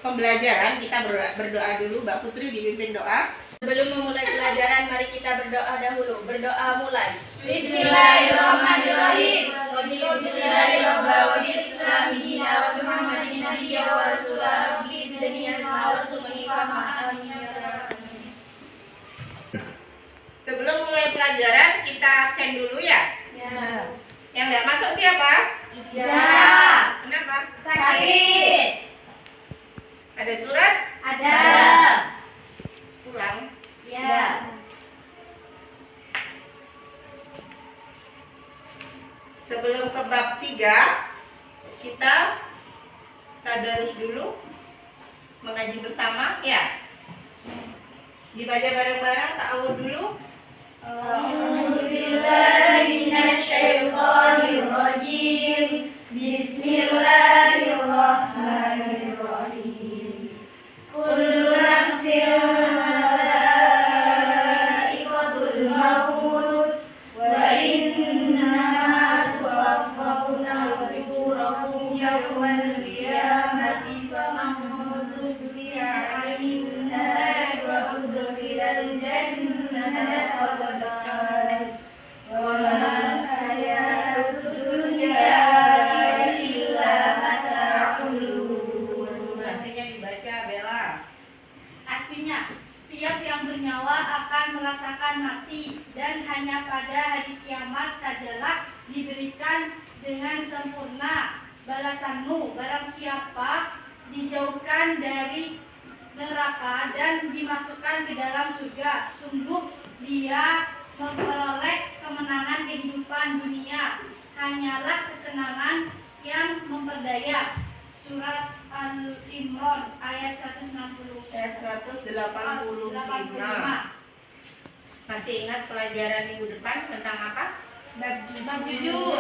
pembelajaran, kita berdoa dulu. Mbak Putri dipimpin doa. Sebelum memulai pelajaran, mari kita berdoa dahulu. Berdoa mulai. Bismillahirrahmanirrahim. Alhamdulillahirabbil alamin wa bi Muhammadin nabiyyan wa rasulah. Rabbi zidni ilma warzuqni fahma. Amin ya rabbal alamin. Sebelum mulai pelajaran, kita absen dulu ya. Ya. Yang nggak masuk siapa? Ya. Kenapa? Sakit. Ada surat? Ada. Pulang. Ya. Sebelum ke bab 3, kita tadarus dulu, mengaji bersama ya. Dibaca bareng-bareng, ta'awudz dulu. A'udzubillahiminasyaitonirrajim. Bismillahirrahmanirrahim. Kullu nafsin dha'iqatul maut wa innama tuwaffawna ujurakum yawmal qiyamati faman zuhziha 'anil nari wa udkhilal jannata faqad faz wa ma hayatud dunya illa mata'ul ghurur. Artinya dibaca, Bella. Artinya, setiap yang bernyawa akan merasakan mati dan hanya pada hari kiamat sajalah diberikan dengan sempurna balasanmu. Barang siapa dijauhkan dari neraka dan dimasukkan ke dalam surga, sungguh dia memperoleh kemenangan kehidupan dunia. Hanyalah kesenangan yang memperdaya. Surat Al-Imran ayat 160. Ayat 185. Masih ingat pelajaran minggu depan tentang apa? Bab Bab jujur.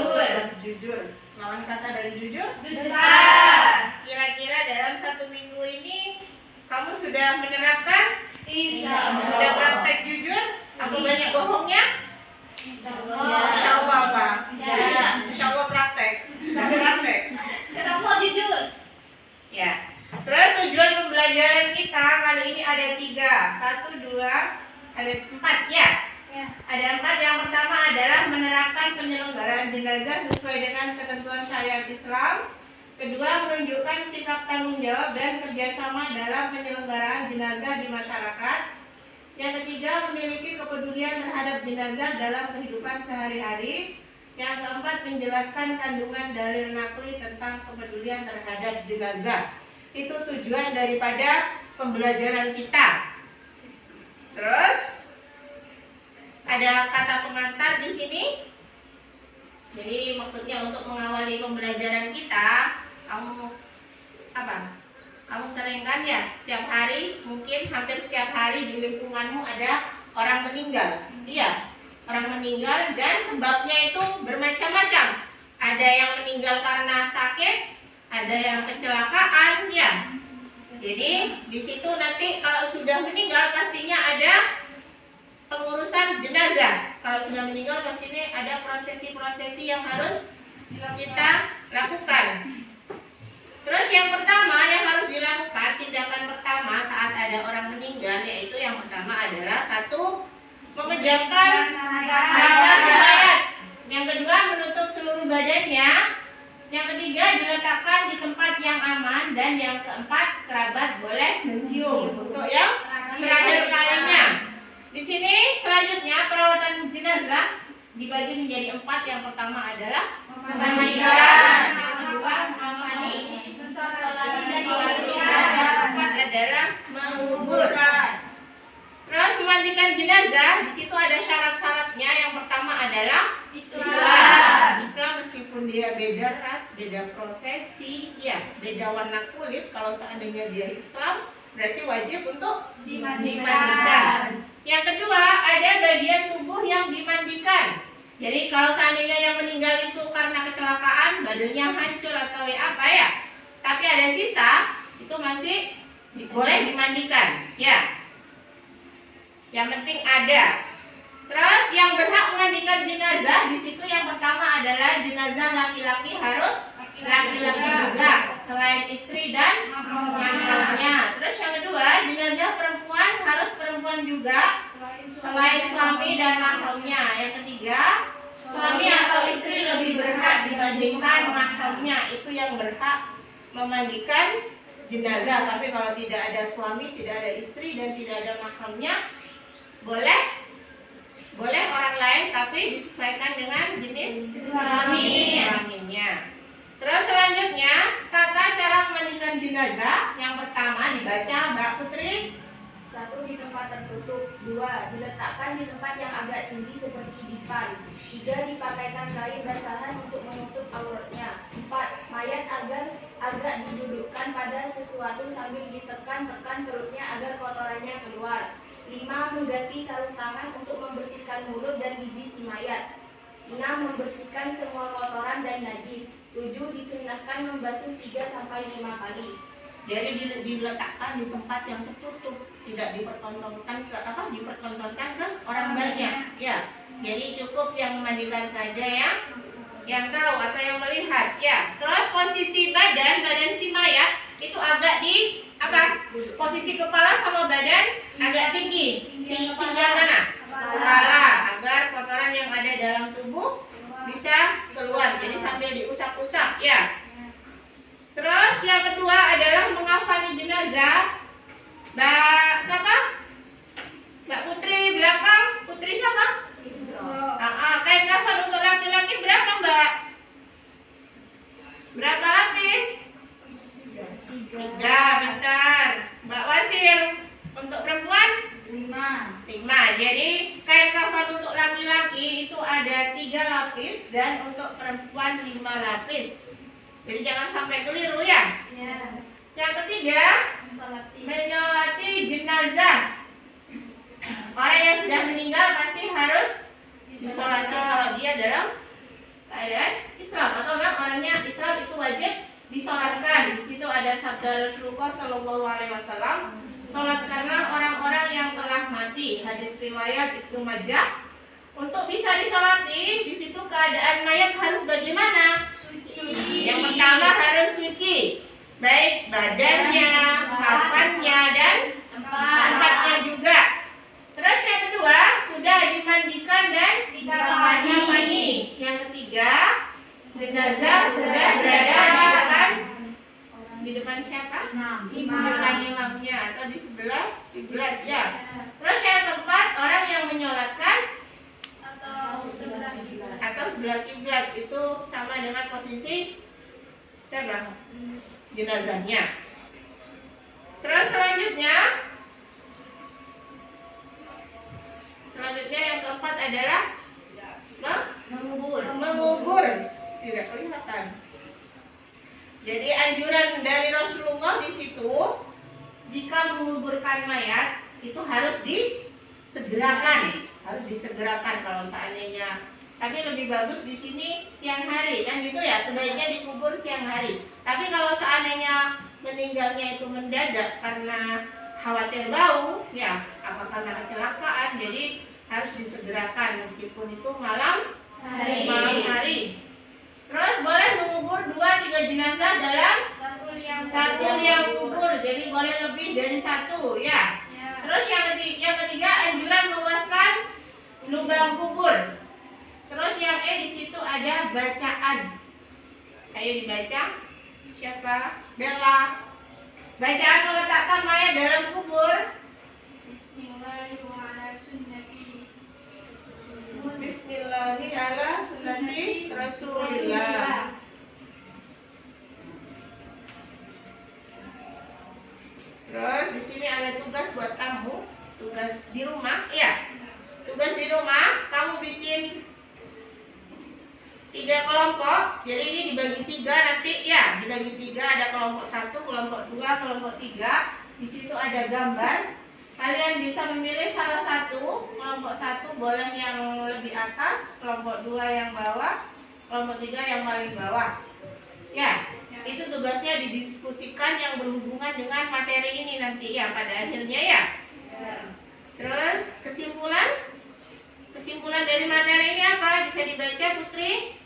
Lawan kata dari jujur? Dusta. Kira-kira dalam 1 minggu ini kamu sudah menerapkan? Sudah praktek jujur? Apa banyak bohongnya? Insya Allah apa? Insya Allah praktek. Praktek. Kamu jujur. Ya. Terus tujuan pembelajaran kita kali ini ada 3. 1, 2, ada 4 ya. Ada 4. Yang pertama adalah menerapkan penyelenggaraan jenazah sesuai dengan ketentuan syariat Islam. Kedua, menunjukkan sikap tanggung jawab dan kerjasama dalam penyelenggaraan jenazah di masyarakat. Yang ketiga, memiliki kepedulian terhadap jenazah dalam kehidupan sehari-hari. Yang keempat, menjelaskan kandungan dalil nakli tentang kepedulian terhadap jenazah. Itu tujuan daripada pembelajaran kita. Terus ada kata pengantar di sini. Jadi maksudnya untuk mengawali pembelajaran kita, kamu sering kan ya setiap hari, mungkin hampir setiap hari di lingkunganmu ada orang meninggal. Iya, orang meninggal dan sebabnya itu bermacam-macam. Ada yang meninggal karena sakit, ada yang kecelakaan ya. Jadi di situ nanti kalau sudah meninggal pastinya ada pengurusan jenazah. Kalau sudah meninggal pastinya ada prosesi-prosesi yang harus kita lakukan. Terus yang pertama yang harus dilakukan, tindakan pertama saat ada orang meninggal, yaitu yang pertama adalah 1, memejamkan nafas mayat. Yang kedua, menutup seluruh badannya. Yang ketiga, diletakkan di tempat yang aman. Dan yang keempat, kerabat boleh mencium. Untuk yang terakhir kalinya. Di sini selanjutnya perawatan jenazah dibagi menjadi 4. Yang pertama adalah memandikan. Yang kedua, memani. Yang keempat adalah mengubur. Terus memandikan jenazah, di situ ada syarat-syaratnya. Yang pertama adalah Islam meskipun dia beda ras, beda profesi, ya, beda warna kulit. Kalau seandainya dia Islam, berarti wajib untuk dimandikan. Yang kedua, ada bagian tubuh yang dimandikan. Jadi kalau seandainya yang meninggal itu karena kecelakaan, badannya hancur atau apa ya, tapi ada sisa, itu masih boleh dimandikan, ya. Yang penting ada. Terus yang berhak memandikan jenazah di situ yang pertama adalah jenazah laki-laki harus laki-laki juga, selain istri dan mahramnya. perempuan juga selain suami dan mahramnya. Yang ketiga, suami atau istri lebih berhak dibandingkan mahramnya. Itu yang berhak memandikan jenazah. Tapi kalau tidak ada suami, tidak ada istri, dan tidak ada mahramnya, boleh orang lain, tapi disesuaikan dengan jenis kelaminnya. Terus selanjutnya, tata cara memandikan jenazah. Yang pertama dibaca, Mbak Putri. 1. Di tempat tertutup. 2. Diletakkan di tempat yang agak tinggi seperti dipan. 3. Dipakaikan kain basahan untuk menutup auratnya. 4. Mayat agak didudukkan pada sesuatu sambil ditekan-tekan perutnya agar kotorannya keluar. 5. Mendaki sarung tangan untuk membersihkan mulut dan gigi si mayat. 6. Membersihkan semua kotoran dan najis. 7. Disunahkan membasuh 3-5 kali. Jadi diletakkan di tempat yang tertutup, tidak dipertontonkan ke orang banyak. Ya, jadi cukup yang memandikan saja yang tahu atau yang melihat. Ya, terus posisi badan si mayat itu agak di posisi kepala sama badan agak tinggi. Tinggian mana? Kepala, agar kotoran yang ada dalam tubuh bisa keluar. Jadi sambil diusap-usap, ya. Terus yang kedua adalah mengafani jenazah. Mbak siapa? Mbak Putri belakang. Putri siapa? Kain kafan untuk laki-laki berapa, Mbak? Berapa lapis? 3, bentar. Mbak Wasil, untuk perempuan? 5. Jadi kain kafan untuk laki-laki itu ada 3 lapis dan untuk perempuan 5 lapis. Jadi jangan sampai keliru, ya. Yang ketiga, menyolati jenazah. Orang yang sudah meninggal pasti harus disolati kalau dia dalam keadaan Islam, atau orangnya Islam itu wajib disolatkan. Di situ ada sabda Rasulullah Shallallahu Alaihi Wasallam, solatkanlah orang-orang yang telah mati. Hadis riwayat Ibnu Majah. Untuk bisa disolati, di situ keadaan mayat harus bagaimana? Yang pertama harus suci, baik badannya, kafannya, dan tempatnya juga. Terus yang kedua, sudah dimandikan dan dikafani. Yang ketiga, jenazah sudah berada di depan siapa? Di depan imamnya atau di sebelah kiblat, ya. Terus yang keempat, orang yang menyolatkan atau sebelah kiblat itu sama dengan posisi siapa? Jenazahnya. Terus selanjutnya yang keempat adalah mengubur. Tidak kelihatan. Jadi anjuran dari Rasulullah di situ, jika menguburkan mayat itu harus disegerakan. Kalau seandainya, tapi lebih bagus di sini siang hari, kan gitu ya, sebaiknya dikubur siang hari. Tapi kalau seandainya meninggalnya itu mendadak karena khawatir bau, ya, apa karena kecelakaan, jadi harus disegerakan meskipun itu malam hari. Terus boleh mengubur 2-3 jenazah dalam satu liang kubur, jadi boleh lebih dari 1, ya. Terus yang ketiga anjuran meluaskan lubang kubur. Terus yang di situ ada bacaan. Ayo dibaca. Siapa? Bella. Bacaan meletakkan mayat dalam kubur. Bismillahirrahmanirrahim ala sunnati Rasulillah. Terus di sini ada tugas buat kamu, tugas di rumah, ya. Tugas di rumah, kamu bikin 3 kelompok. Jadi ini dibagi 3 nanti, ya. Dibagi 3, ada kelompok 1, kelompok 2, kelompok 3. Di situ ada gambar. Kalian bisa memilih salah satu. Kelompok 1 boleh yang lebih atas, kelompok 2 yang bawah, kelompok 3 yang paling bawah. Ya, itu tugasnya didiskusikan yang berhubungan dengan materi ini nanti, ya, pada akhirnya, ya. Terus kesimpulan dari materi ini apa? Bisa dibaca, Putri?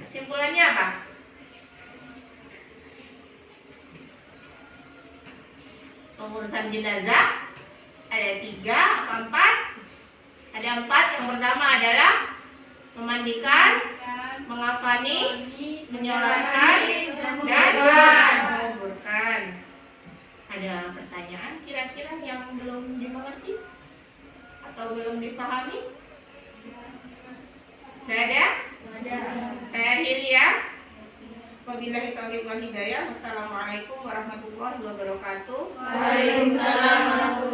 Kesimpulannya apa? pengurusan jenazah. Ada 3 apa 4? Ada 4. Yang pertama adalah memandikan, mengafani, menyolatkan, dan menguburkan. Ada pertanyaan kira-kira yang belum dimengerti atau belum dipahami? Tidak ada? Saya akhiri ya. Wabillahi taufiq wal hidayah. Wassalamualaikum warahmatullahi wabarakatuh. Waalaikumsalam warahmatullahi